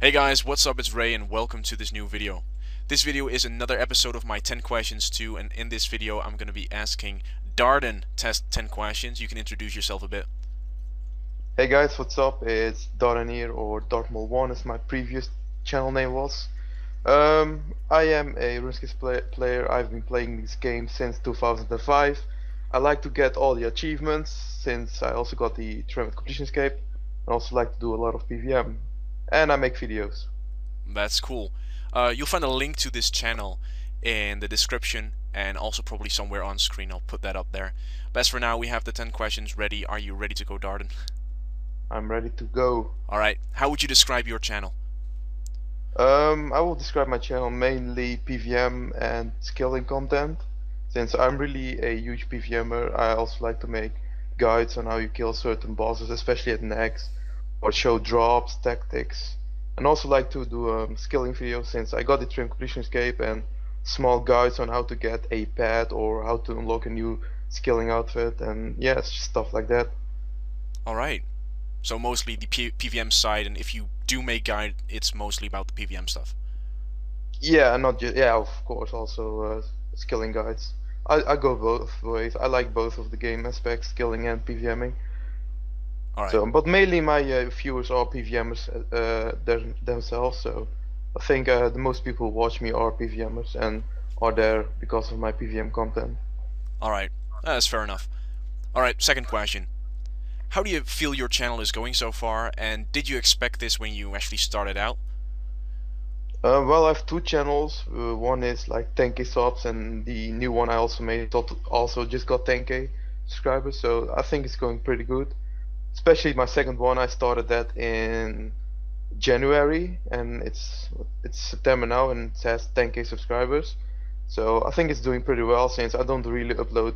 Hey guys, what's up? It's Ray and welcome to this new video. This video is another episode of my 10 questions too, and in this video I'm going to be asking Dardan test 10 questions. You can introduce yourself a bit. Hey guys, what's up? It's Dardan here, or Dartmoul1 as my previous channel name was. I am a RuneScape player. I've been playing this game since 2005. I like to get all the achievements since I also got the Tournament Completion Escape. I also like to do a lot of PVM. And I make videos. That's cool. You'll find a link to this channel in the description and also probably somewhere on screen. I'll put that up there. But as for now, we have the 10 questions ready. Are you ready to go, Dardan? I'm ready to go. Alright, how would you describe your channel? I will describe my channel mainly PVM and skilling content. Since I'm really a huge PVMer, I also like to make guides on how you kill certain bosses, especially at next, or show drops, tactics, and also like to do skilling videos since I got the Trim Completion Escape and small guides on how to get a pet or how to unlock a new skilling outfit, and yes, stuff like that. Alright, so mostly the PVM side, and if you do make guide, it's mostly about the PVM stuff. Yeah, not just yeah, of course, also skilling guides. I go both ways. I like both of the game aspects, skilling and PVMing. Alright. So, but mainly my viewers are PVMers themselves. So, I think the most people who watch me are PVMers and are there because of my PVM content. Alright, that's fair enough. Alright, second question. How do you feel your channel is going so far, and did you expect this when you actually started out? Well, I have two channels. One is like 10k subs, and the new one I also made also just got 10k subscribers. So I think it's going pretty good. Especially my second one, I started that in January, and it's September now, and it has 10k subscribers. So I think it's doing pretty well since I don't really upload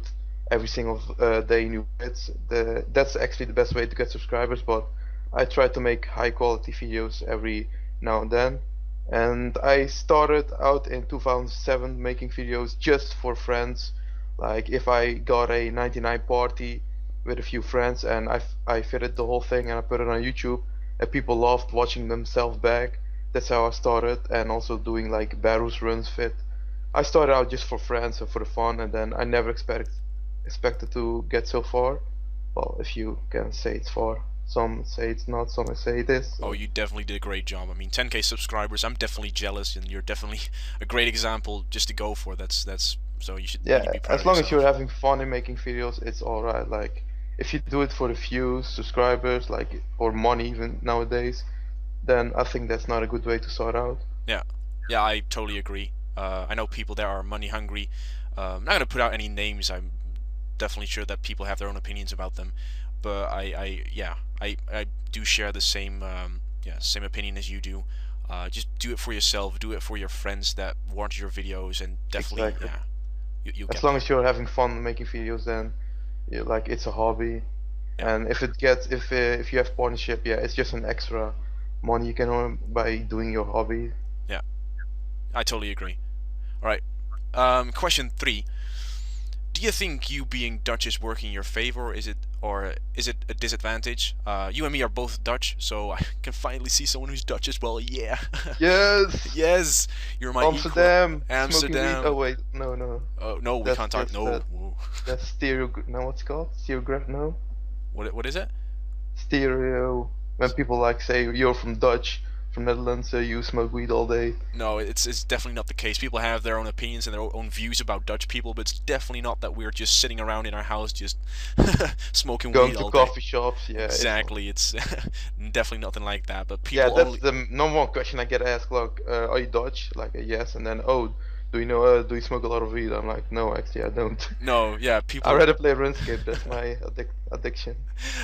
every single day new bits. That's actually the best way to get subscribers, but I try to make high quality videos every now and then. And I started out in 2007 making videos just for friends. Like if I got a 99 party with a few friends and I fitted the whole thing and I put it on YouTube and people loved watching themselves back. That's how I started, and also doing like Barrows runs fit. I started out just for friends and for the fun, and then I never expected to get so far. Well, if you can say it's far. Some say it's not, some say it is. Oh, you definitely did a great job. I mean, 10k subscribers, I'm definitely jealous, and you're definitely a great example just to go for. That's so you should Yeah, really be proud as of long as you're yourself. having fun in making videos, it's alright. Like, if you do it for the views, subscribers, like, or money even nowadays, then I think that's not a good way to start out. Yeah, yeah, I totally agree. I know people that are money hungry. I'm not gonna put out any names. I'm definitely sure that people have their own opinions about them, but yeah, I do share the same same opinion as you do. Just do it for yourself, do it for your friends that watch your videos, and definitely Exactly. yeah, you'll As get long there. as you're having fun making videos, then like it's a hobby. Yeah, And if you have partnership, yeah, it's just an extra money you can earn by doing your hobby. yeah, I totally agree. All right, question 3. Do you think you being Dutch is working in your favor, or is it a disadvantage? You and me are both Dutch, so I can finally see someone who's Dutch as well. Yeah, Yes, yes, you're my equal. Amsterdam, smoking weed. Oh Amsterdam. wait, no, no, Oh no, we that's can't talk. just No. Whoa. that's stereo. No, what's it called? Stereograph? No, What is it? stereo. When people like say you're from Dutch, from Netherlands, so you smoke weed all day. No, it's definitely not the case. People have their own opinions and their own views about Dutch people, but it's definitely not that we're just sitting around in our house just smoking Going weed to all day. coffee shops, yeah, it's Exactly, it's definitely nothing like that. But yeah. people That's only the number one question I get asked. Like, are you Dutch? Like, yes, and then oh, do you know? Do you smoke a lot of weed? I'm like, no, actually, I don't. no, yeah, I people. rather play RuneScape. That's my addiction.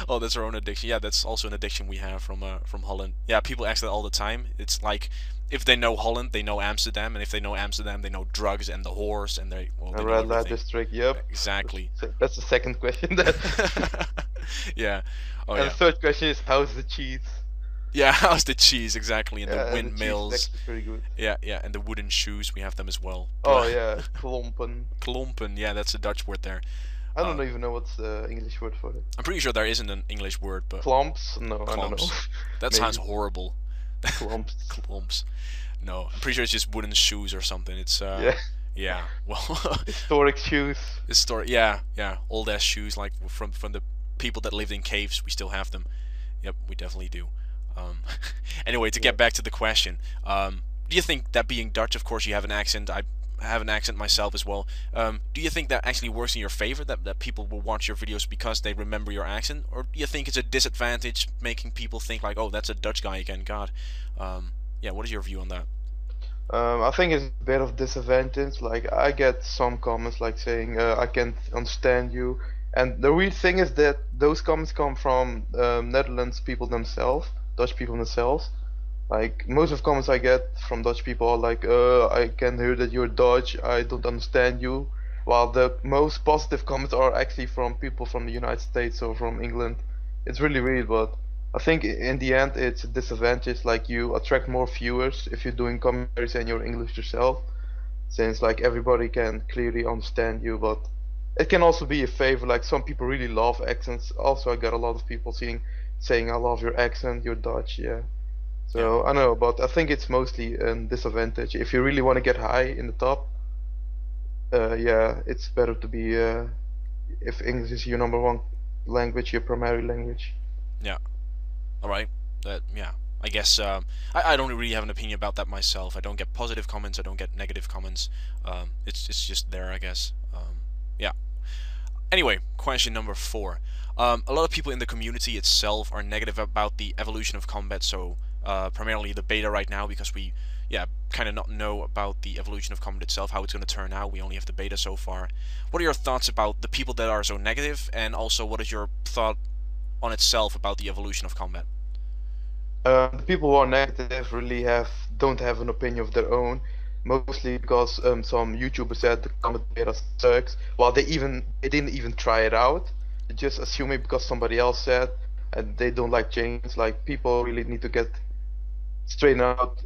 Oh, that's our own addiction. Yeah, that's also an addiction we have from Holland. Yeah, people ask that all the time. It's like if they know Holland, they know Amsterdam, and if they know Amsterdam, they know drugs and the whores, and they A know red light everything. district. Yep. Exactly. That's the second question. That. Yeah. Oh And the yeah. third question is how's the cheese? Yeah. How's the cheese exactly, and the Yeah, and the cheese is windmills. actually pretty good. Yeah, yeah, and the wooden shoes. We have them as well. Oh yeah, klompen. Klompen. Yeah, that's a Dutch word there. I don't even know what's the English word for it. I'm pretty sure there isn't an English word, but Klomps? No, I don't know. clumps. That sounds Maybe. horrible. Clumps. Clumps. No, I'm pretty sure it's just wooden shoes or something. It's Yeah. yeah. Well, Historic shoes. this story. Yeah, yeah. Old ass shoes like from the people that lived in caves. We still have them. Yep, we definitely do. Um, anyway, to Yeah. get back to the question, do you think that being Dutch, of course, you have an accent. I have an accent myself as well. Do you think that actually works in your favor? That people will watch your videos because they remember your accent, or do you think it's a disadvantage, making people think like, oh, that's a Dutch guy again? God. Yeah. What is your view on that? I think it's a bit of disadvantage. Like I get some comments like saying I can't understand you, and the weird thing is that those comments come from Netherlands people themselves, Dutch people themselves. Like most of the comments I get from Dutch people are like, I can hear that you're Dutch, I don't understand you. While the most positive comments are actually from people from the United States or from England. It's really weird, but I think in the end it's a disadvantage. Like you attract more viewers if you're doing commentaries and you're English yourself, since like everybody can clearly understand you. But it can also be a favor. Like some people really love accents. Also, I got a lot of people saying I love your accent, you're Dutch, yeah. Yeah. So I know, but I think it's mostly a disadvantage. If you really want to get high in the top, yeah, it's better to be if English is your number one language, your primary language. Yeah. All right. That yeah. I guess I don't really have an opinion about that myself. I don't get positive comments. I don't get negative comments. It's just there, I guess. Yeah. Anyway, question number 4. A lot of people in the community itself are negative about the evolution of combat, so primarily the beta right now, because we, yeah, kind of not know about the evolution of combat itself, how it's going to turn out. We only have the beta so far. What are your thoughts about the people that are so negative, and also what is your thought on itself about the evolution of combat? The people who are negative really don't have an opinion of their own, mostly because some YouTubers said the combat beta sucks, while they didn't even try it out. They just assume it because somebody else said, and they don't like change. Like people really need to get straighten out,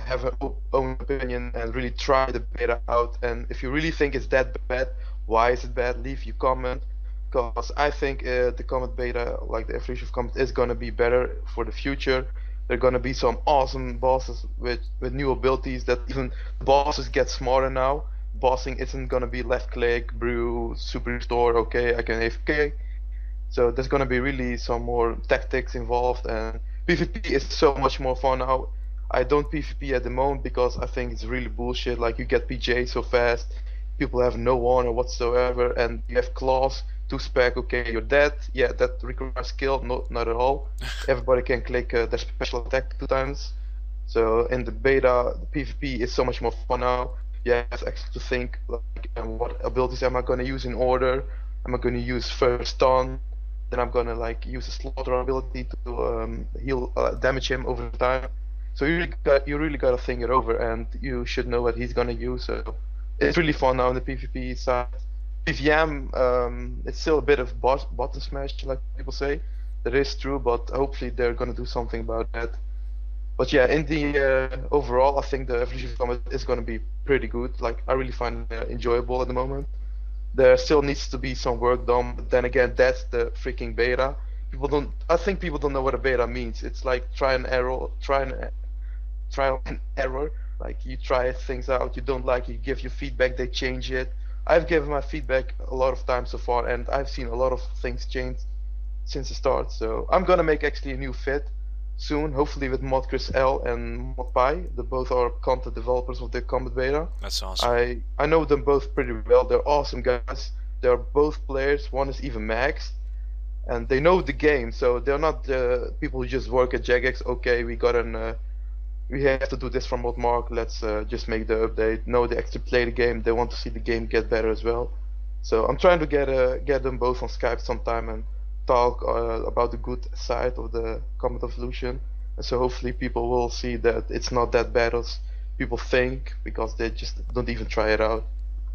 have an own opinion, and really try the beta out. And if you really think it's that bad, why is it bad? Leave your comment, because I think the comment beta, like the evolution of comment, is gonna be better for the future. There are gonna be some awesome bosses with new abilities that even bosses get smarter now. Bossing isn't gonna be left click, brew, super restore. Okay, I can AFK. So there's gonna be really some more tactics involved, and PvP is so much more fun now. I don't PvP at the moment because I think it's really bullshit. Like you get PJ so fast, people have no honor whatsoever, and you have claws to spec. Okay, you're dead. Yeah, that requires skill. Not at all. Everybody can click their special attack 2 times. So in the beta, the PvP is so much more fun now. You have actually to think like, what abilities am I gonna use in order? Am I gonna use first stun? Then I'm gonna like use a slaughter ability to heal damage him over time. So you really gotta think it over, and you should know what he's gonna use. So it's really fun now on the PvP side. PvM, it's still a bit of button smash, like people say. That is true, but hopefully they're gonna do something about that. But yeah, in the overall, I think the evolution of combat is gonna be pretty good. Like I really find it enjoyable at the moment. There still needs to be some work done, but then again, that's the freaking beta. I think people don't know what a beta means. It's like trial and error. Like you try things out, you don't like, you give your feedback, they change it. I've given my feedback a lot of times so far, and I've seen a lot of things change since the start. So I'm gonna make actually a new fit soon, hopefully with MoneyK1lls and MoneyK1lls. They both are content developers of the combat beta. That's awesome. I know them both pretty well. They're awesome guys. They're both players. One is even maxed, and they know the game. So they're not the people who just work at Jagex. Okay, we have to do this from what Mark. Let's just make the update. No, they actually play the game. They want to see the game get better as well. So I'm trying to get them both on Skype sometime and talk about the good side of the combat evolution. And so hopefully people will see that it's not that bad as people think, because they just don't even try it out.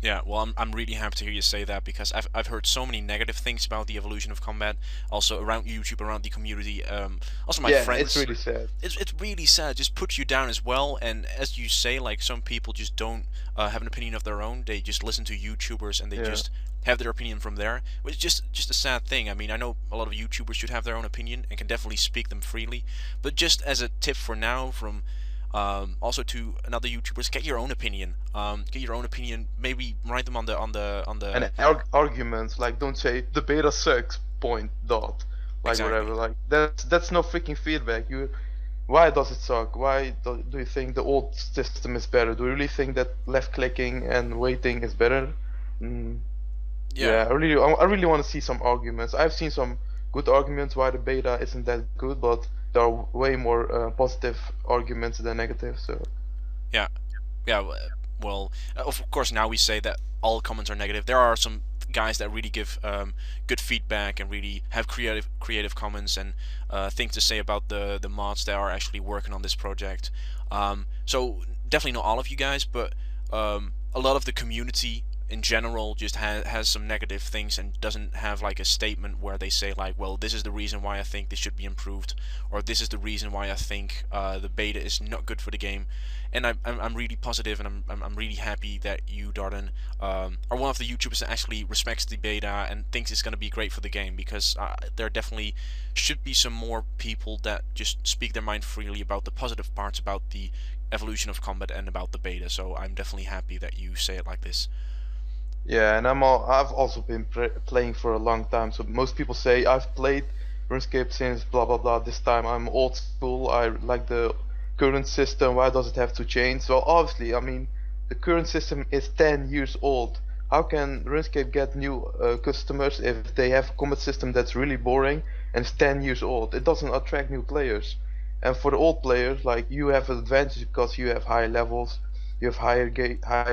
Yeah, well, I'm really happy to hear you say that because I've heard so many negative things about the evolution of combat, also around YouTube, around the community, also my Yeah, it's friends. really sad. It's really sad. It just puts you down as well. And as you say, like some people just don't have an opinion of their own. They just listen to YouTubers and they Yeah. just have their opinion from there, which is just a sad thing. I mean, I know a lot of YouTubers should have their own opinion and can definitely speak them freely, but just as a tip for now, from also to another YouTubers, get your own opinion. Get your own opinion. Maybe write them on the And arguments like don't say the beta sucks. Point dot. Like whatever. exactly. Like that's no freaking feedback. You Why does it suck? Why do you think the old system is better? Do you really think that left clicking and waiting is better? Mm, Yeah. yeah, I really want to see some arguments. I've seen some good arguments why the beta isn't that good, but there are way more positive arguments than negative. So Yeah. Yeah. Well, of course, now we say that all comments are negative. There are some guys that really give good feedback and really have creative comments and things to say about the mods that are actually working on this project. So definitely not all of you guys, but a lot of the community in general just has some negative things and doesn't have like a statement where they say like, well, this is the reason why I think this should be improved, or this is the reason why I think the beta is not good for the game. And I'm really positive, and I'm really happy that you, Dardan, are one of the YouTubers that actually respects the beta and thinks it's going to be great for the game, because there definitely should be some more people that just speak their mind freely about the positive parts about the evolution of combat and about the beta. So I'm definitely happy that you say it like this. yeah, and I've also been playing for a long time. So most people say I've played RuneScape since blah blah blah. This time I'm old school. I like the current system. Why does it have to change? Well, obviously, I mean, the current system is 10 years old. How can RuneScape get new customers if they have a combat system that's really boring and it's 10 years old? It doesn't attract new players. And for the old players, like you have an advantage because you have higher levels, you have higher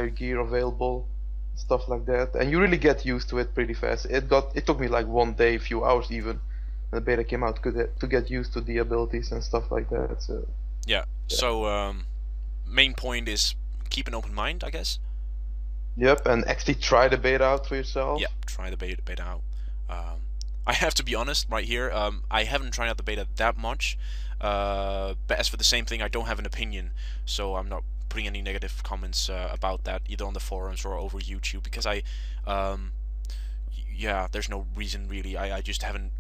gear available, stuff like that, and you really get used to it pretty fast. It took me like one day, a few hours even, when the beta came out, to get used to the abilities and stuff like that. So Yeah. yeah. So main point is keep an open mind, I guess. Yep, and actually try the beta out for Yeah. yourself. Try the beta out. I have to be honest right here. I haven't tried out the beta that much. But as for the same thing, I don't have an opinion, so I'm not putting any negative comments about that either on the forums or over YouTube, because um, yeah, there's no reason really. I just haven't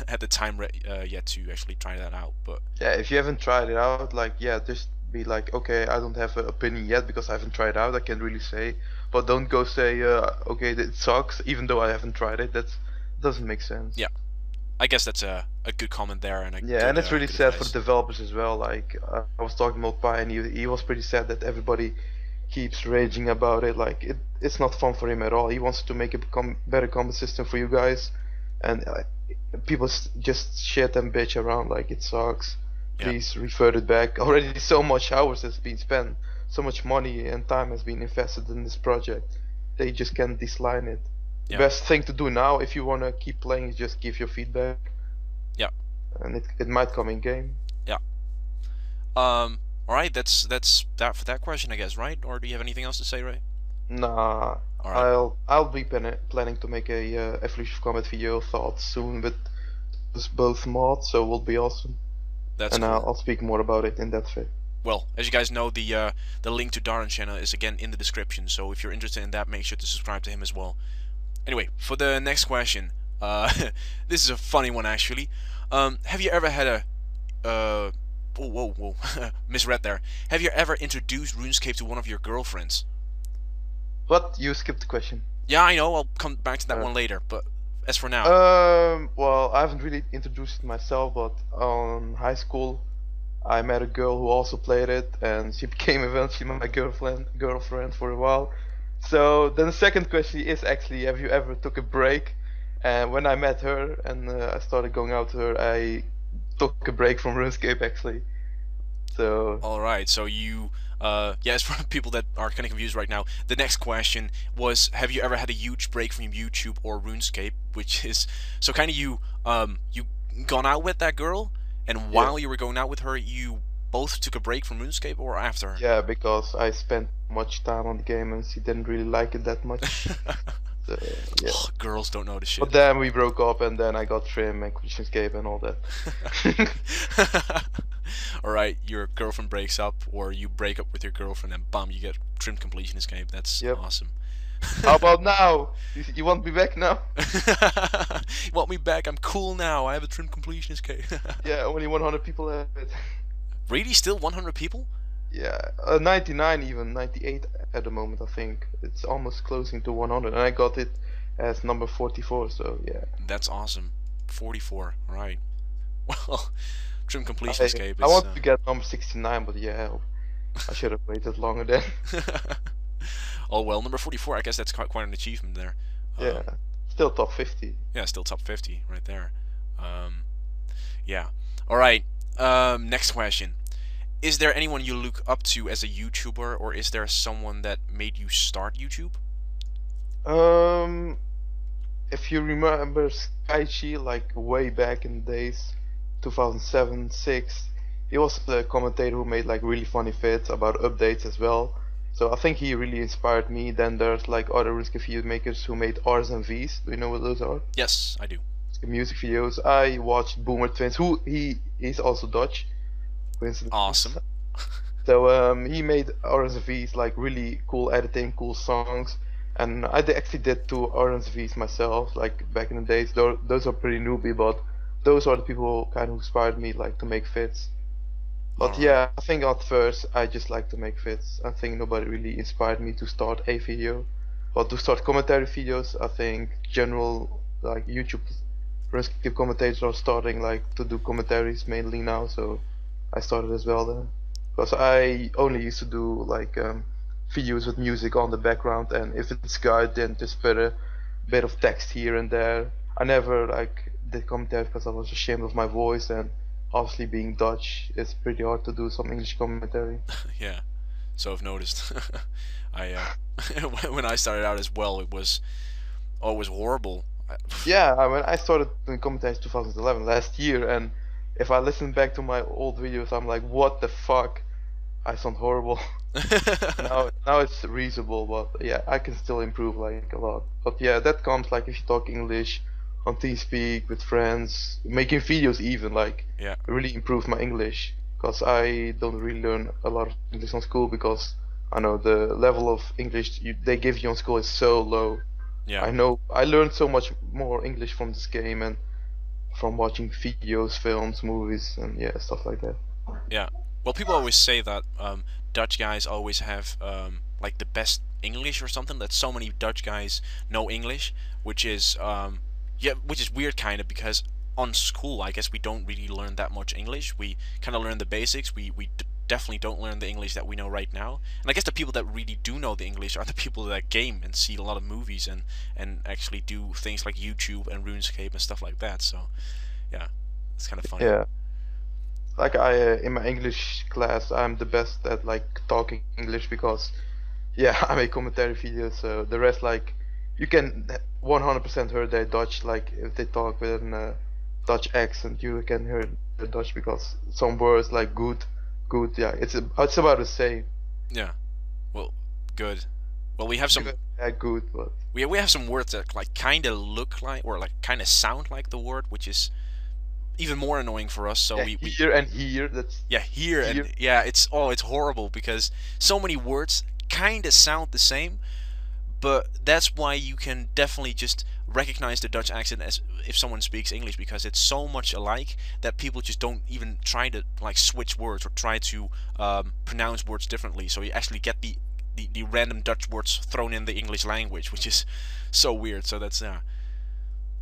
had the time yet to actually try that out. But Yeah, if you haven't tried it out, like yeah, just be like, okay, I don't have an opinion yet because I haven't tried it out. I can't really say, but don't go say, okay, it sucks, even though I haven't tried it. That doesn't make sense. yeah, I guess that's a good comment there and a Yeah, and it's really good sad for the advice. developers as well. Like I was talking about Pi, and he was pretty sad that everybody keeps raging about it. Like it's not fun for him at all. He wants to make a better combat system for you guys, and people just shit and bitch around like it sucks. Yeah, Please revert it back. Already so much hours has been spent, so much money and time has been invested in this project. They just can't disline it. The yeah, best thing to do now, if you wanna keep playing, is just give your feedback, yeah, and it might come in game. yeah. All right, that's that for that question, I guess, right? Or do you have anything else to say, right? Nah, All right, I'll be planning to make a Evolution of Combat video thoughts soon with both mods, so it will be awesome. that's And cool. I'll speak more about it in that vid. Well, as you guys know, the link to Dardans Channel is again in the description. So if you're interested in that, make sure to subscribe to him as well. Anyway, for the next question, this is a funny one actually. Have you ever had a whoa, misread there. Have you ever introduced RuneScape to one of your girlfriends? But you skipped the question. Yeah, I know. I'll come back to that Uh, one later. But as for now, well, I haven't really introduced it myself, but on high school, I met a girl who also played it, and she became eventually my girlfriend for a while. So then the second question is actually, have you ever took a break? And when I met her and I started going out to her, I took a break from RuneScape actually. So all right. So you, yeah, as for people that are kind of confused right now, the next question was, have you ever had a huge break from YouTube or RuneScape? Which is so kind of you gone out with that girl, and yeah, while you were going out with her, you both took a break from RuneScape, or after? yeah, because I spent much time on the game, and she didn't really like it that much. So yeah. Girls don't know the shit. But then we broke up, and then I got Trim and QuestionsCape and all that. Alright, your girlfriend breaks up, or you break up with your girlfriend, and bam, you get Trim Completion Escape. That's Yep. awesome. How about now? You want me back now? You want me back? I'm cool now. I have a Trim Completion Escape. Yeah, only 100 people have it. Really? Still 100 people? Yeah, 99 even, 98 at the moment I think. It's almost closing to 100, and I got it as number 44, so yeah. That's awesome. 44, right. Well, Trim Completion I Escape is... I want to get number 69, but yeah, I should have waited longer then. Oh well, number 44, I guess that's quite an achievement there. Yeah, still top 50. Yeah, still top 50 right there. Yeah. Alright, next question. Is there anyone you look up to as a YouTuber, or is there someone that made you start YouTube? If you remember Skychi, like way back in the days, 2007, 6, he was the commentator who made like really funny vids about updates as well. So I think he really inspired me. Then there's like other risky video makers who made Rs and Vs. Do you know what those are? Yes, I do. Music videos. I watched Boomer Twins, who he's also Dutch. Coincidentally. Awesome. So he made Rs and Vs, like really cool editing, cool songs. And I actually did 2 Rs and Vs myself, like back in the days. Those are pretty newbie, but those are the people kind of inspired me like to make vids. But yeah, I think at first I just like to make vids. I think nobody really inspired me to start a video. But to start commentary videos, I think general like YouTube risky commentators are starting like to do commentaries mainly now, so I started as well then. Because I only used to do like videos with music on the background, and if it's good then just put a bit of text here and there. I never like did commentary because I was ashamed of my voice, and obviously being Dutch it's pretty hard to do some English commentary. Yeah, so I've noticed. I when I started out as well, it was horrible. Yeah, I mean I started doing commentary in 2011, last year, and if I listen back to my old videos I'm like, what the fuck, I sound horrible. now it's reasonable, but yeah, I can still improve like a lot. But yeah, that comes like if you talk English on TeamSpeak with friends, making videos even, like yeah, really improve my English, because I don't really learn a lot of English on school, because I know the level of English they give you on school is so low. yeah. I know I learned so much more English from this game and from watching videos, films, movies, and yeah, stuff like that. Yeah. Well, people always say that Dutch guys always have like the best English or something. That so many Dutch guys know English, which is yeah, which is weird kind of, because on school I guess we don't really learn that much English. We kind of learn the basics. We definitely don't learn the English that we know right now. And I guess the people that really do know the English are the people that game and see a lot of movies and actually do things like YouTube and RuneScape and stuff like that. So yeah, it's kind of funny. Yeah. Like I in my English class I'm the best at like talking English, because yeah, I make commentary videos, so the rest like you can 100% hear their Dutch, like if they talk with a Dutch accent you can hear the Dutch, because some words like good, yeah, it's about the same. Yeah. Well, good. Well, we have some good, but we have some words that like kind of look like, or like kind of sound like the word, which is even more annoying for us. So yeah, we here and here, that's here and yeah, it's horrible, because so many words kind of sound the same, but that's why you can definitely just recognize the Dutch accent as if someone speaks English, because it's so much alike that people just don't even try to like switch words or try to pronounce words differently. So you actually get the random Dutch words thrown in the English language, which is so weird. So that's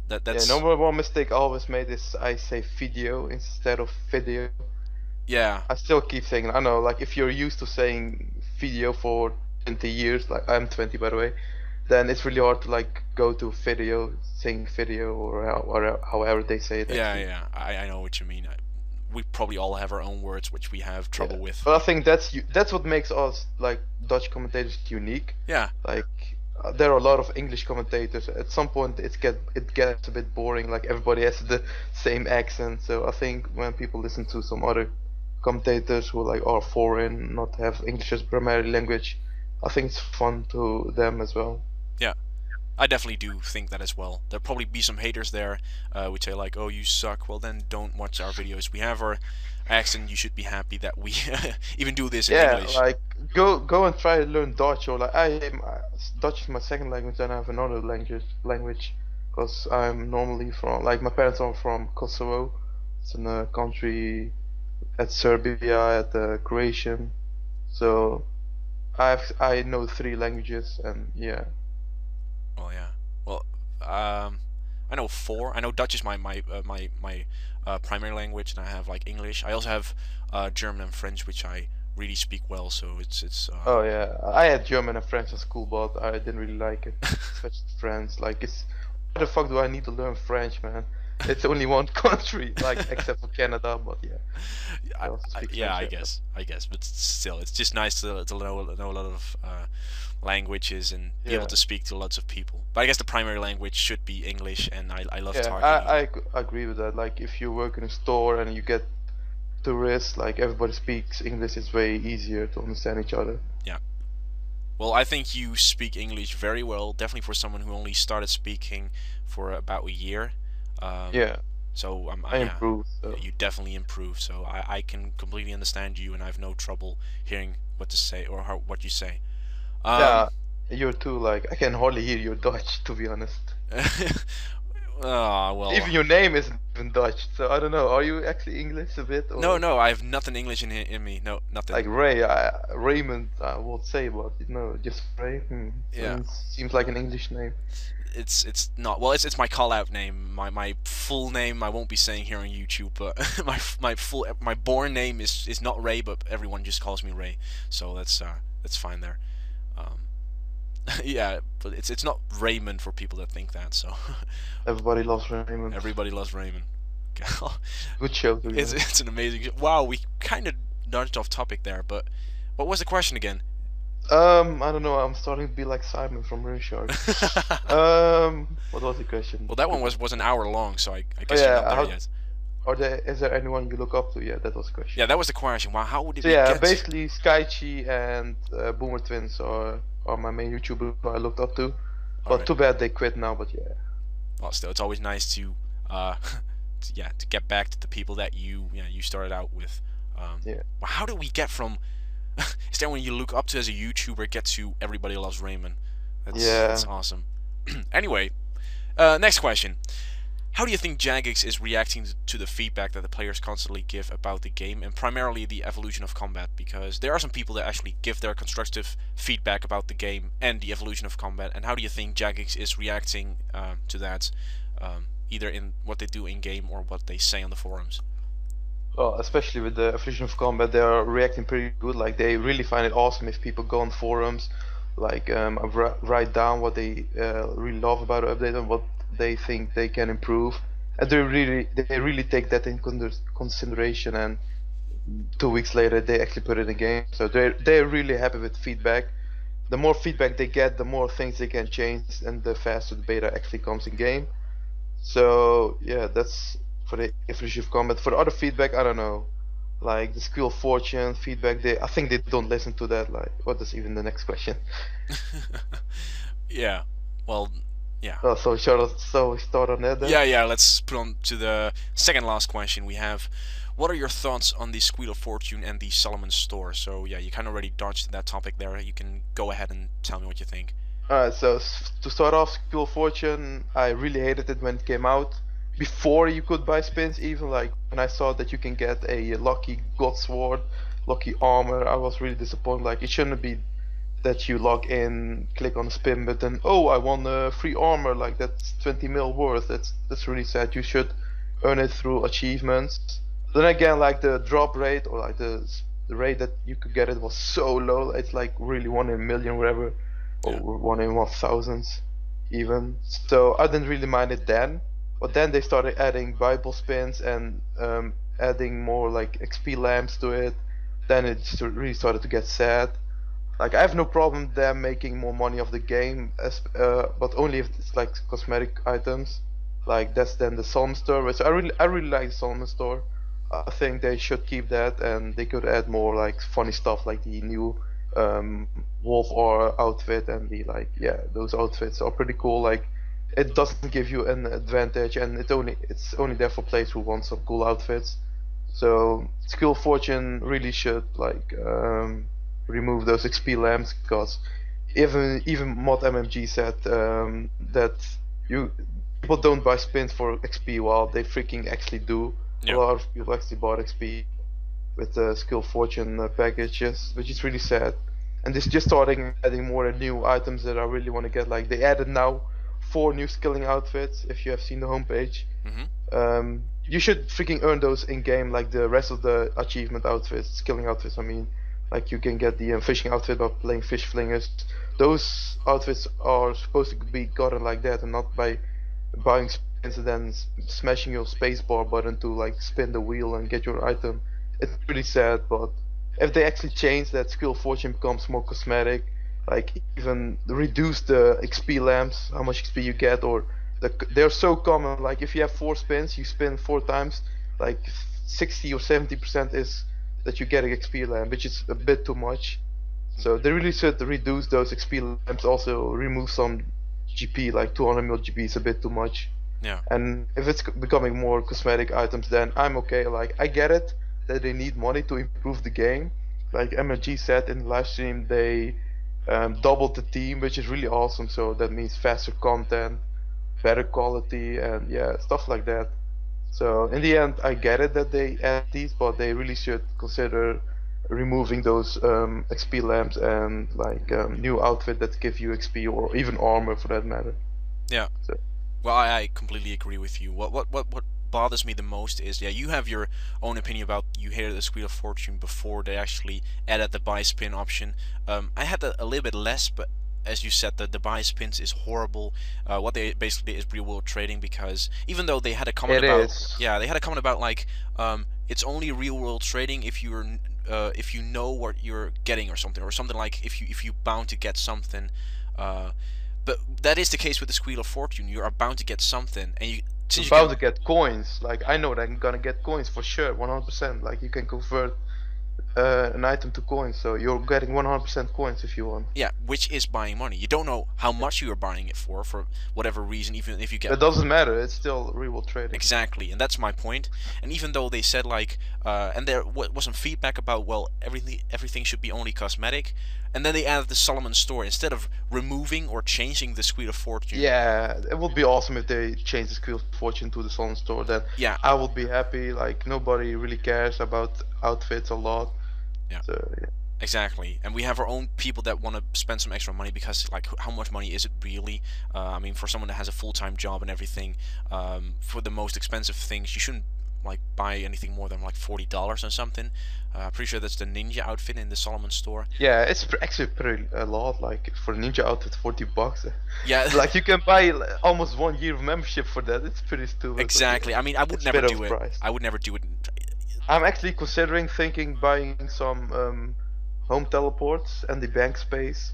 that's yeah. Number one mistake I always made is I say video instead of video. Yeah. I still keep saying, I know, like if you're used to saying video for 20 years, like I'm 20 by the way, then it's really hard to like go to video, saying video, or however they say it. Yeah, yeah, I know what you mean. We probably all have our own words which we have trouble with. But I think that's what makes us like Dutch commentators unique. Yeah. Like there are a lot of English commentators. At some point it gets a bit boring. Like everybody has the same accent. So I think when people listen to some other commentators who like are foreign, not have English as primary language, I think it's fun to them as well. Yeah, I definitely do think that as well. There'll probably be some haters there, which say like, "Oh, you suck." Well, then don't watch our videos. We have our accent. You should be happy that we even do this in Yeah, English. like go and try to learn Dutch, or like Dutch is my second language, and I have another language because I'm normally from, like, my parents are from Kosovo. It's in a country at Serbia, at Croatian. So I know three languages, and yeah. Well, yeah. Well, I know four. I know Dutch is my primary language, and I have like English. I also have German and French, which I really speak well. So it's. Oh yeah, I had German and French at school, but I didn't really like it, especially French. Like, it's, why the fuck do I need to learn French, man? It's only one country, like, except for Canada, but yeah, they also speak Yeah, French. Yeah, but I guess, but still, it's just nice to know a lot of languages and be able yeah, to speak to lots of people. But I guess the primary language should be English, and I love yeah, talking. I agree with that. Like, if you work in a store and you get tourists, like, everybody speaks English, it's way easier to understand each other. Yeah. Well, I think you speak English very well, definitely for someone who only started speaking for about a year. Um, Yeah, so I yeah, improved. So you definitely improved. So I can completely understand you, and I have no trouble hearing what to say or what you say. Um, yeah, you're too. Like, I can hardly hear your Dutch, to be honest. well, Even your name isn't even Dutch, so I don't know. Are you actually English a bit, no, or no, I have nothing English in me. No, nothing. like Raymond? I would say, but just Ray. Yeah, Seems like an English name. it's not. Well, it's my call out name. My full name I won't be saying here on YouTube, but my born name is not Ray, but everyone just calls me Ray. So that's fine there. Um, yeah, but it's not Raymond for people that think that. So Everybody loves Raymond. everybody loves Raymond. Good show, to be It's honest. it's an amazing. Wow, we kind of nudged off topic there, but what was the question again? I don't know. I'm starting to be like Simon from Shark. What was the question? Well, that one Forgot. was an hour long, so I Oh guess you're not yeah, there how yet. is there anyone you look up to? Yeah, that was the question. Yeah, that was the question. Wow, how did So we yeah, get? basically Skychi and Boomer Twins are my main YouTubers who I looked up to. All But right. too bad they quit now. But yeah, Well, still, it's always nice to, to get back to the people that you started out with. yeah, Well, how did we get from? Is that when you look up to as a YouTuber get to everybody loves Raymond? That's yeah. awesome. Anyway, next question. How do you think Jagex is reacting to the feedback that the players constantly give about the game, and primarily the evolution of combat? Because there are some people that actually give their constructive feedback about the game and the evolution of combat. And how do you think Jagex is reacting to that, either in what they do in game or what they say on the forums? Well, especially with the evolution of combat, they are reacting pretty good. Like, they really find it awesome if people go on forums, like, write down what they really love about the update and what they think they can improve, and they really take that in consideration. And 2 weeks later, they actually put it in the game. So they're really happy with feedback. The more feedback they get, the more things they can change, and the faster the beta actually comes in game. So yeah, that's for the evolution of combat. For the other feedback, I don't know, like the skill fortune feedback. I think they don't listen to that. Like, what is even the next question? Yeah. Well, yeah. Oh, so we start on that then. Yeah. Let's put on to the second last question we have. What are your thoughts on the Squeal of Fortune and the Solomon store? So yeah, you kind of already dodged that topic there. You can go ahead and tell me what you think. Alright, so to start off, skill fortune, I really hated it when it came out. Before you could buy spins, even like when I saw that you can get a lucky god sword, lucky armor, I was really disappointed. Like, it shouldn't be that you log in, click on the spin button. Oh, I won a free armor. Like, that's 20 mil worth. That's really sad. You should earn it through achievements. Then again, like, the drop rate, or like the rate that you could get it was so low. It's like really 1 in 1 million, whatever, or Yeah. 1 in 1,000 even. So I didn't really mind it then. But then they started adding Bible spins and adding more like XP lamps to it. Then it really started to get sad. Like, I have no problem them making more money off the game, but only if it's like cosmetic items. Like, that's then the Psalm store, which I really like the Psalm store. I think they should keep that, and they could add more like funny stuff, like the new um, wolf or outfit, and the like. Yeah, those outfits are pretty cool. Like, it doesn't give you an advantage, and it's only there for players who want some cool outfits. So Skill Fortune really should like remove those XP lamps, because even Mod MMG said that you people don't buy spins for XP, while they freaking actually do. A Yeah. lot of people actually bought XP with the Skill Fortune packages, which is really sad. And this just starting adding more new items that I really want to get. Like they added now 4 new skilling outfits. If you have seen the homepage, you should freaking earn those in game, like the rest of the achievement outfits, skilling outfits. I mean, like you can get the fishing outfit by playing fish flingers. Those outfits are supposed to be gotten like that, and not by buying spins and then smashing your spacebar button to like spin the wheel and get your item. It's pretty sad, but if they actually change that, skill fortune becomes more cosmetic, like even reduce the XP lamps, how much XP you get, or they're so common. Like if you have 4 spins, you spin 4 times, like 60 or 70% is that you get an XP lamp, which is a bit too much. So they really should reduce those XP lamps. Also remove some GP, like 200 mil GP is a bit too much. Yeah. And if it's becoming more cosmetic items, then I'm okay. Like I get it that they need money to improve the game. Like MLG said in the live stream, they doubled the team, which is really awesome. So that means faster content, better quality, and yeah, stuff like that. So in the end, I get it that they add these, but they really should consider removing those XP lamps and like new outfit that give you XP, or even armor for that matter. Yeah. So. Well, I completely agree with you. What bothers me the most is, yeah, you have your own opinion about, you hated the Wheel of Fortune before they actually added the buy spin option. I had a little bit less, but as you said, the buy spins is horrible. What they basically did is real world trading, because even though they had a comment yeah, they had a comment about like it's only real world trading if you know what you're getting, or something like if you bound to get something. But that is the case with the Wheel of Fortune. You are bound to get something, and you're bound to get coins. Like I know that I'm gonna get coins for sure, 100%. Like you can convert an item to coins, so you're getting 100% coins if you want. Yeah, which is buying money. You don't know how much you are buying it for whatever reason, even if you get. It doesn't matter. It's still real world trading. Exactly, and that's my point. And even though they said like, and there was some feedback about, well, everything should be only cosmetic, and then they added the Solomon store instead of removing or changing the Wheel of Fortune. Yeah, it would be awesome if they changed the Wheel of Fortune to the Solomon store. Then yeah, I would be happy. Like nobody really cares about outfits a lot. Yeah. So, yeah. Exactly, and we have our own people that want to spend some extra money, because like, how much money is it really? I mean, for someone that has a full-time job and everything, for the most expensive things, you shouldn't like buy anything more than like $40 or something. Pretty sure that's the ninja outfit in the Solomon store. Yeah, it's actually pretty a lot. Like for a ninja outfit, $40. Yeah. Like you can buy almost 1 year of membership for that. It's pretty stupid. Exactly. I mean, I would never do it. I would never do it. I'm actually thinking buying some home teleports and the bank space.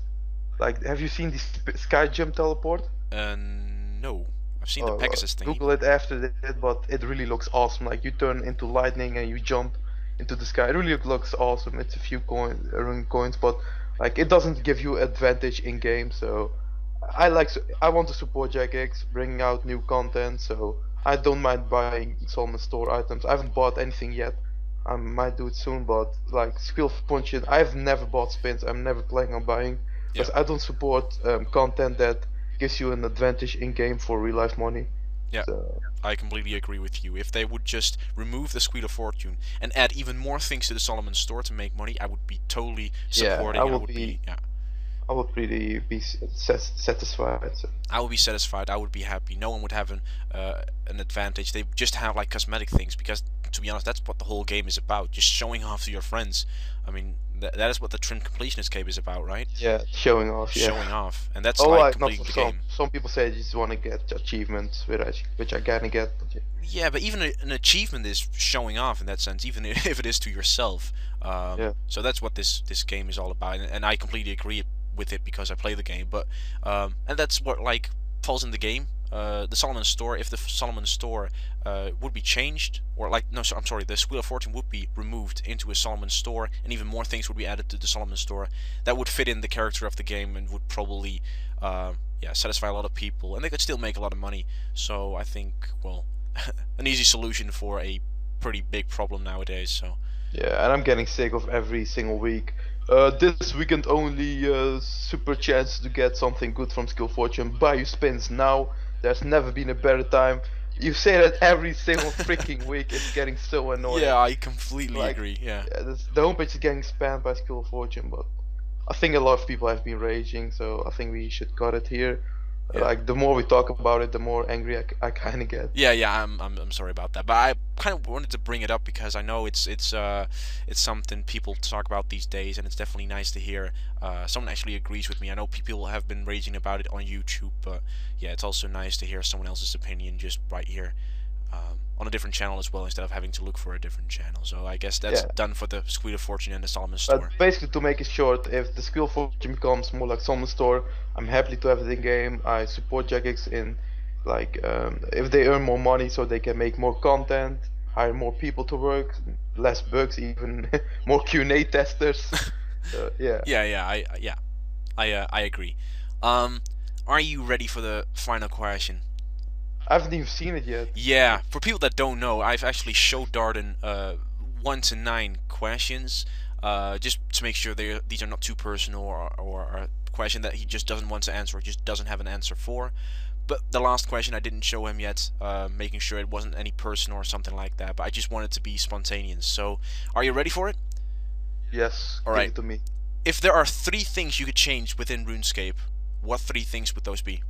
Like, have you seen the sky jump teleport? No. I've seen the Pegasus thing. Google it after that, but it really looks awesome. Like you turn into lightning and you jump into the sky. It really looks awesome. It's a few coins, but like it doesn't give you advantage in game. So I want to support Jagex bringing out new content. So I don't mind buying Solomon store items. I haven't bought anything yet. I might do it soon, but like Skill Fortune, I've never bought spins. I'm never planning on buying, because I don't support content that gives you an advantage in game for real life money. Yeah, so. I completely agree with you. If they would just remove the Wheel of Fortune and add even more things to the Solomon store to make money, I would be totally supporting. I would really be satisfied. So. I would be satisfied. I would be happy. No one would have an advantage. They just have like cosmetic things, because to be honest, that's what the whole game is about. Just showing off to your friends. I mean, that is what the Trim Completionist game is about, right? Yeah, showing off. Yeah. Showing off, and that's like completing the game. Some people say they just want to get achievements, which I kinda get. But yeah, but even an achievement is showing off in that sense, even if it is to yourself. So that's what this game is all about, and I completely agree with it, because I play the game. But and that's what like falls in the game. the Solomon store, if the Solomon store would be changed, or like, no, so, I'm sorry, the Wheel of Fortune would be removed into a Solomon store, and even more things would be added to the Solomon store, that would fit in the character of the game and would probably, yeah, satisfy a lot of people, and they could still make a lot of money. So I think, well, an easy solution for a pretty big problem nowadays. So Yeah, and I'm getting sick of every single week. This weekend only super chance to get something good from Skill Fortune. Buy your spins now. There's never been a better time. You say that every single freaking week. It's getting so yeah, annoying. I completely Like, agree. Yeah. yeah, the homepage is getting spammed by Skill Fortune, but I think a lot of people have been raging, so I think we should cut it here. Yeah. Like, the more we talk about it, the more angry I kind of get. Yeah, I'm sorry about that, but I kind of wanted to bring it up because I know it's something people talk about these days, and it's definitely nice to hear someone actually agrees with me. I know people have been raging about it on YouTube, but yeah, it's also nice to hear someone else's opinion just right here on a different channel as well, instead of having to look for a different channel. So I guess that's Yeah. done for the Wheel of Fortune and the Solomon But store. basically, to make it short, if the Skill Fortune becomes more like Summon Store, I'm happy to have it in game. I support Jagex in, like, if they earn more money so they can make more content, hire more people to work, less bugs, even more Q&A testers. Yeah. I agree. Are you ready for the final question? I haven't even seen it yet. Yeah, for people that don't know, I've actually showed Dardan 1 to 9 questions, just to make sure these are not too personal or a question that he just doesn't want to answer or just doesn't have an answer for. But the last question I didn't show him yet, making sure it wasn't any personal or something like that, but I just wanted to be spontaneous. So, are you ready for it? Yes, give Alright. it to me. If there are 3 things you could change within RuneScape, what 3 things would those be?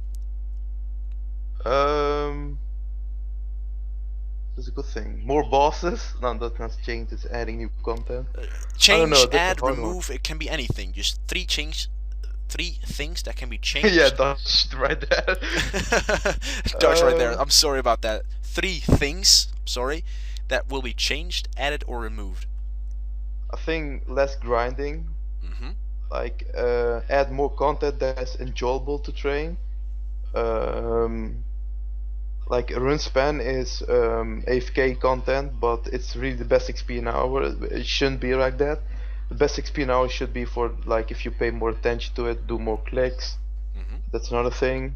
Um, that's a good thing. More bosses? No, that's not change, it's adding new content. I don't know, Change, that's a add, hard one. remove, it can be anything. Just 3 things that can be changed. Yeah, that's right there. Dutch right there. I'm sorry about that. 3 things, sorry, that will be changed, added, or removed. I think less grinding. Mm-hmm. Like add more content that's enjoyable to train. Like rune span is AFK content, but it's really the best XP an hour. It shouldn't be like that. The best XP an hour should be for like if you pay more attention to it, do more clicks. Mm-hmm. That's another thing.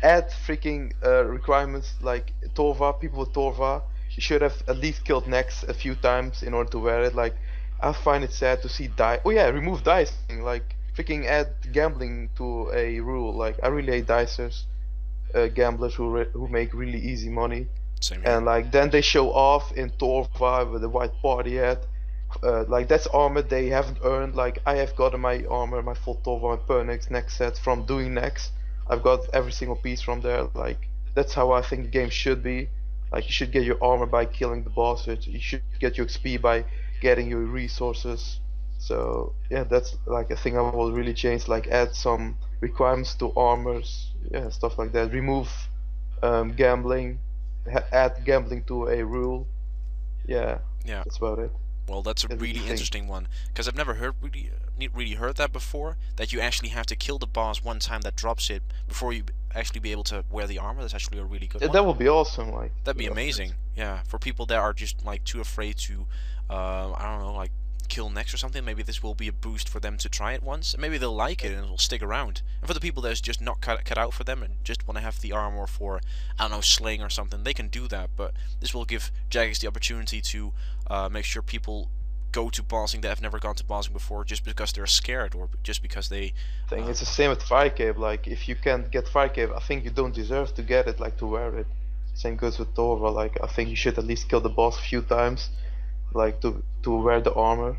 Add freaking requirements like Torva. People with Torva, you should have at least killed Nex a few times in order to wear it. Like, I find it sad to see die. Oh yeah, remove dicing. Like, freaking add gambling to a rule. Like, I really hate dicers, gamblers who make really easy money. Same here. And like then they show off in Torva with the white party hat. Like that's armor they haven't earned. Like I have gotten my armor, my full Torva, my Pernix next set from doing next. I've got every single piece from there. Like that's how I think the game should be. Like you should get your armor by killing the bosses. You should get your XP by getting your resources. So yeah, that's like a thing I will really change. Like add some requirements to armors, yeah, stuff like that. Remove gambling. Add gambling to a rule. Yeah, Yeah. that's about it. Well, that's a That's the really thing. interesting one, because I've never really heard that before. That you actually have to kill the boss one time that drops it before you actually be able to wear the armor. That's actually a really good one. That would be awesome. Like That'd be amazing. Yeah, for people that are just like too afraid to, I don't know, like kill next or something. Maybe this will be a boost for them to try it once. And maybe they'll like it and it'll stick around. And for the people that's just not cut out for them and just want to have the armor for, I don't know, slaying or something, they can do that. But this will give Jagex the opportunity to make sure people go to bossing that have never gone to bossing before just because they're scared or just because they. thing. It's the same with Fire Cape. Like if you can't get Fire Cape, I think you don't deserve to get it. Like to wear it. Same goes with Torva. Like I think you should at least kill the boss a few times, like to wear the armor.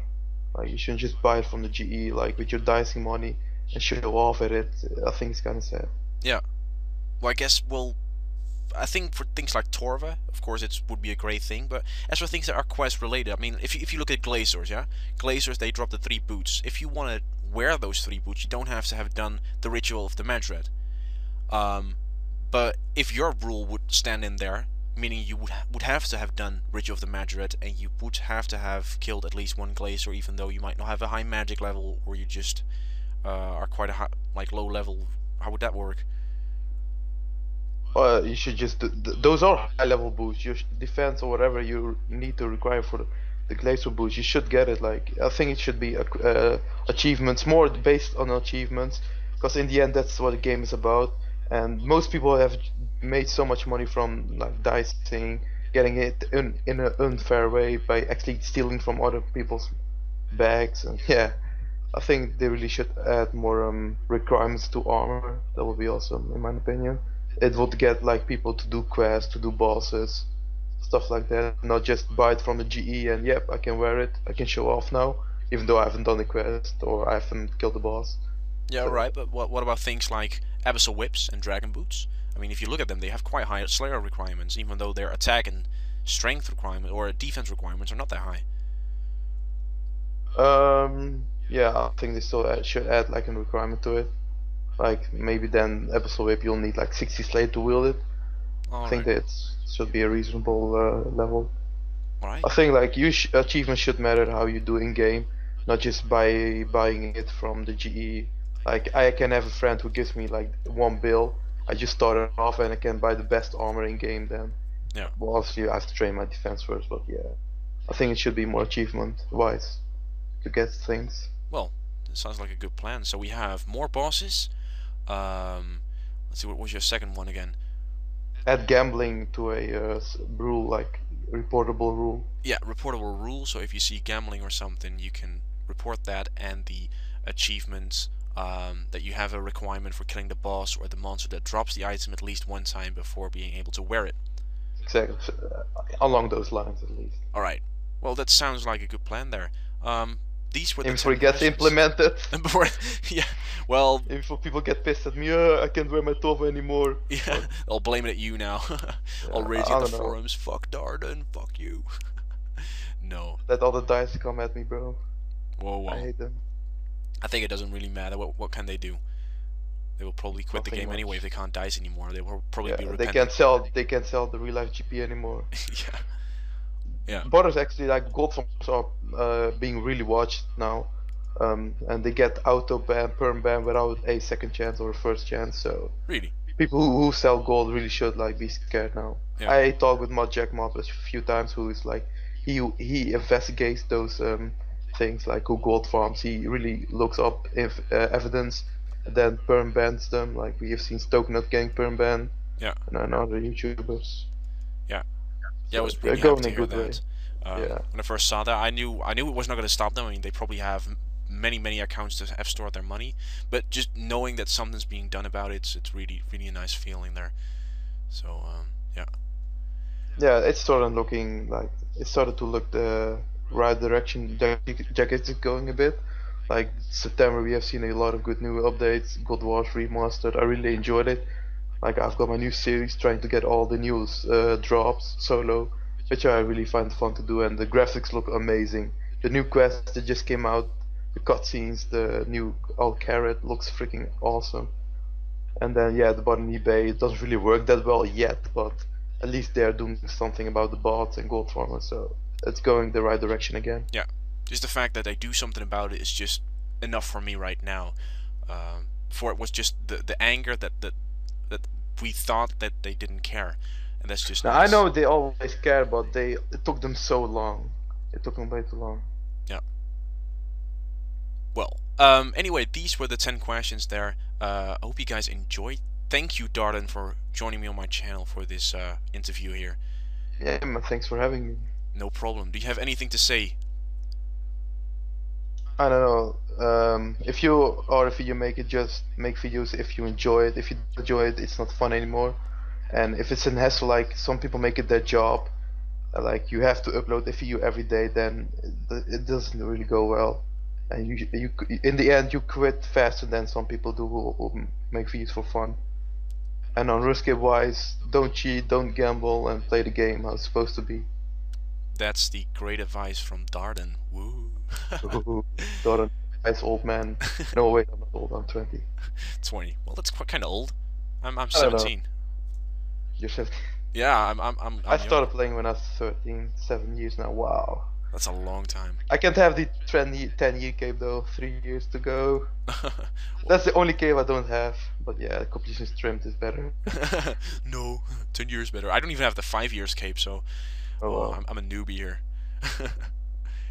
Like you shouldn't just buy it from the GE like with your dicing money and show off at it. I think it's kind of sad. Yeah. Well, I guess I think for things like Torva, of course, it would be a great thing. But as for things that are quest related, I mean, if you look at Glazers, yeah, Glazers they drop the 3 boots. If you want to wear those 3 boots, you don't have to have done the ritual of the Madred. But if your rule would stand in there, meaning you would have to have done Ritual of the Madred, and you would have to have killed at least 1 Glacier, even though you might not have a high magic level, or you just are quite a high, like low level. How would that work? You should just those are high level boosts. Your defense or whatever you need to require for the glacier boost, you should get it. Like I think it should be achievements, more based on achievements, because in the end that's what the game is about. And most people have made so much money from like dicing, getting it in an unfair way by actually stealing from other people's bags. And yeah, I think they really should add more requirements to armor. That would be awesome, in my opinion. It would get like people to do quests, to do bosses, stuff like that. Not just buy it from the GE and yep, I can wear it, I can show off now, even though I haven't done the quest or I haven't killed the boss. Yeah, right. So But what about things like abyssal whips and dragon boots? I mean, if you look at them, they have quite high Slayer requirements, even though their attack and strength requirement or defense requirements are not that high. yeah, I think they still should add like a requirement to it. Like maybe then episode whip you'll need like 60 slate to wield it. I All think right, that should be a reasonable level. all right. I think like achievements should matter how you do in game, not just by buying it from the GE. Like I can have a friend who gives me like 1 bill. I just start it off and I can buy the best armor in game then. Yeah. Well, obviously I have to train my defense first, but yeah, I think it should be more achievement wise to get things. Well, it sounds like a good plan. So we have more bosses. Let's see, what was your second one again? Add gambling to a rule like reportable rule. Yeah, reportable rule. So if you see gambling or something, you can report that, and the achievements that you have a requirement for killing the boss or the monster that drops the item at least one time before being able to wear it. Exactly, along those lines at least. All right. Well, that sounds like a good plan there. These were the And before 10 it gets questions. implemented, And before, yeah, well, and before people get pissed at me, I can't wear my top anymore. yeah, Or, I'll blame it at you now. I'll raise I it in the don't know. forums. Fuck Dardan. Fuck you. No. Let all the dice come at me, bro. Whoa, I whoa. hate them. I think it doesn't really matter. What can they do? They will probably quit the Nothing game anyway if much. they can't dice anymore. They will probably Yeah, be they repenting. can't sell. They can't sell the real life GP anymore. Yeah. Yeah. Borders actually like gold farms are being really watched now, and they get auto ban, perm ban without a second chance or a first chance. So Really. people who sell gold really should like be scared now. Yeah. I talked with Mod Jack Mob a few times, who is like he investigates those things like who gold farms. He really looks up if evidence, and then perm bans them. Like we have seen Stokenut getting perm banned, Yeah. and other YouTubers. Yeah. Yeah. I So was they're really happy going to a hear good way. that. Yeah. When I first saw that, I knew it was not going to stop them. I mean, they probably have many accounts to have stored their money, but just knowing that something's being done about it, it's really a nice feeling there. So yeah. Yeah, it's started looking like it started to look the right direction. Jacket is going a bit. Like September, we have seen a lot of good new updates. God Wars Remastered, I really enjoyed it. Like I've got my new series, trying to get all the news drops solo, which I really find fun to do, and the graphics look amazing. The new quest that just came out, the cutscenes, the new Al Carrot looks freaking awesome. And then yeah, the bot on eBay, it doesn't really work that well yet, but at least they're doing something about the bots and gold farmers, so it's going the right direction again. Yeah. Just the fact that they do something about it is just enough for me right now. Before it was just the anger that we thought that they didn't care, and that's just Now I nice. know they always care, but it took them so long. It took them way too long. Yeah. Well, anyway, these were the 10 questions there. I hope you guys enjoyed. Thank you, Dardan, for joining me on my channel for this interview here. Yeah, man, thanks for having me. No problem. Do you have anything to say? I don't know. If you make it, just make videos if you enjoy it. If you don't enjoy it, it's not fun anymore. And if it's an hassle, like some people make it their job, like you have to upload a video every day, then it doesn't really go well. And you in the end you quit faster than some people do who make videos for fun. And on risk wise, don't cheat, don't gamble, and play the game how it's supposed to be. That's the great advice from Dardan. Woo. Ooh, not a nice old man. No, wait, I'm not old. I'm 20. 20. Well, that's quite kind of old. I'm I don't know. 17. You're 50. Yeah, I I'm young. started playing when I was 13, 7 years now. Wow. That's a long time. I can't have the 10-year cape though. 3 years to go. That's the only cape I don't have. But yeah, completion trimmed is better. No, 10 years better. I don't even have the 5 years cape, so Oh oh, well. I'm a newbie here.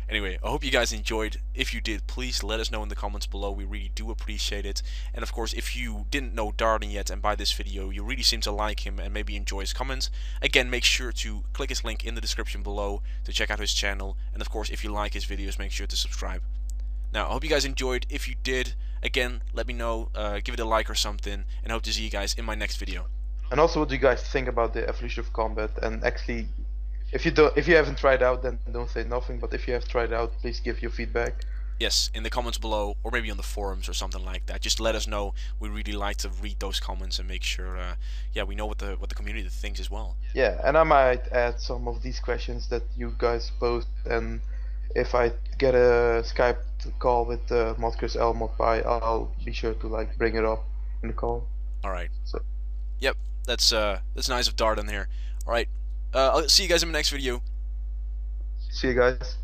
Anyway, I hope you guys enjoyed. If you did, please let us know in the comments below. We really do appreciate it. And of course, if you didn't know Dardan yet and by this video you really seem to like him and maybe enjoy his comments, again, make sure to click his link in the description below to check out his channel. And of course, if you like his videos, make sure to subscribe. Now, I hope you guys enjoyed. If you did, again, let me know. Give it a like or something. And I hope to see you guys in my next video. And also, what do you guys think about the evolution of combat? And actually, if you haven't tried out, then don't say nothing. But if you have tried out, please give your feedback. Yes, in the comments below, or maybe on the forums or something like that. Just let us know. We really like to read those comments and make sure, yeah, we know what the community thinks as well. Yeah, and I might add some of these questions that you guys post, and if I get a Skype call with MoneyK1lls ModPy, I'll be sure to like bring it up in the call. All right. So Yep, that's nice of Dardan here. All right. I'll see you guys in my next video. see you guys.